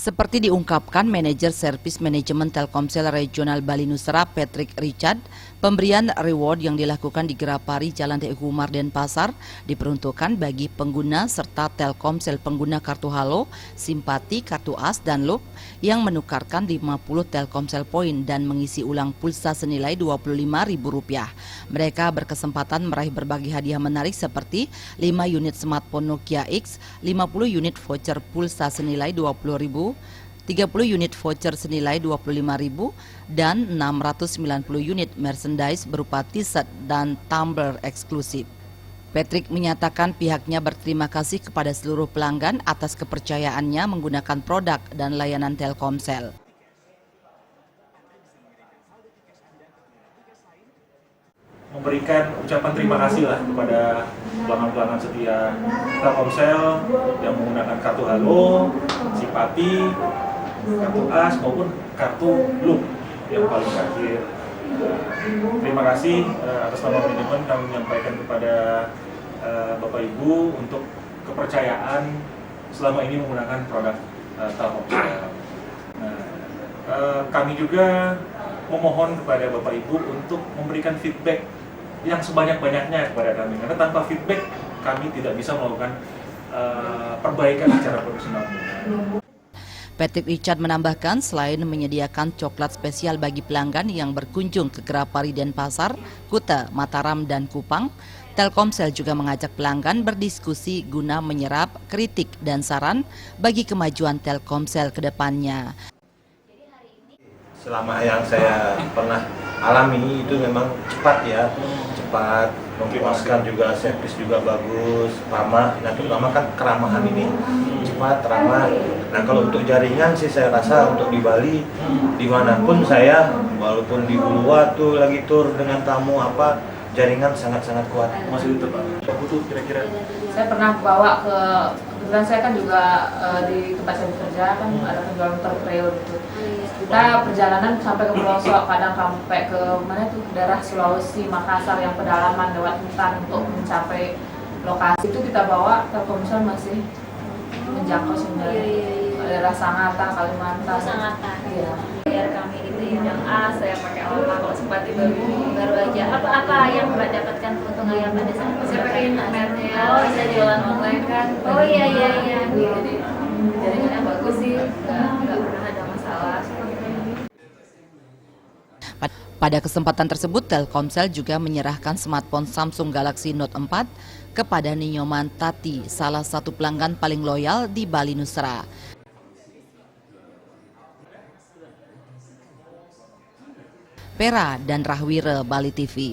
Seperti diungkapkan Manajer Servis Manajemen Telkomsel Regional Bali Nusra Patrick Richard, pemberian reward yang dilakukan di Gerapari Jalan Teguh Umar Denpasar diperuntukkan bagi pengguna serta Telkomsel pengguna kartu Halo, Simpati, kartu As, dan Loop yang menukarkan 50 Telkomsel Point dan mengisi ulang pulsa senilai Rp25.000. Mereka berkesempatan meraih berbagai hadiah menarik seperti 5 unit smartphone Nokia X, 50 unit voucher pulsa senilai Rp20.000, 30 unit voucher senilai Rp25.000, dan 690 unit merchandise berupa t-shirt dan tumbler eksklusif. Patrick menyatakan pihaknya berterima kasih kepada seluruh pelanggan atas kepercayaannya menggunakan produk dan layanan Telkomsel. Memberikan ucapan terima kasih lah kepada pelanggan-pelanggan setia Telkomsel yang menggunakan kartu Halo, Simpati, kartu As maupun kartu Loop yang paling terakhir. Terima kasih atas nama manajemen kami menyampaikan kepada Bapak Ibu untuk kepercayaan selama ini menggunakan produk Telkomsel. Kami juga memohon kepada Bapak Ibu untuk memberikan feedback yang sebanyak-banyaknya kepada kami, karena tanpa feedback kami tidak bisa melakukan perbaikan secara profesional. Patrick Richard menambahkan selain menyediakan coklat spesial bagi pelanggan yang berkunjung ke Gerapari Denpasar, Kuta, Mataram, dan Kupang, Telkomsel juga mengajak pelanggan berdiskusi guna menyerap kritik dan saran bagi kemajuan Telkomsel ke depannya. Selama yang saya pernah alami itu memang cepat ya, cepat, memuaskan juga, servis juga bagus, ramah. Nah terutama kan keramahan ini cepat, ramah. Nah kalau untuk jaringan sih saya rasa untuk di Bali dimanapun saya, walaupun di Uluwatu lagi tur dengan tamu apa, jaringan sangat-sangat kuat. Masih itu Pak, butuh kira-kira? Saya pernah bawa ke, kebetulan saya kan juga di tempat saya bekerja kan ada penjualan tertrail gitu. Kita perjalanan sampai ke pelosok, kadang sampai ke mana tuh daerah Sulawesi, Makassar yang pedalaman lewat hutan untuk mencapai lokasi itu kita bawa Telkomsel masih menjangkau sebenarnya. Daerah Sangatta, Kalimantan. Sangatta. Iya. Biar kami gitu ya. Yang A saya pakai lama, kalau Simpati baru aja. Apa yang Mbak dapatkan keuntungan yang pada saat Saya pakai internetnya. Oh, bisa jualan online kan? Oh iya. Jadi jaringannya bagus sih, nggak pernah ada masalah. Pada kesempatan tersebut, Telkomsel juga menyerahkan smartphone Samsung Galaxy Note 4 kepada Ninyoman Tati, salah satu pelanggan paling loyal di Bali Nusra. Pera dan Rahwire, Bali TV.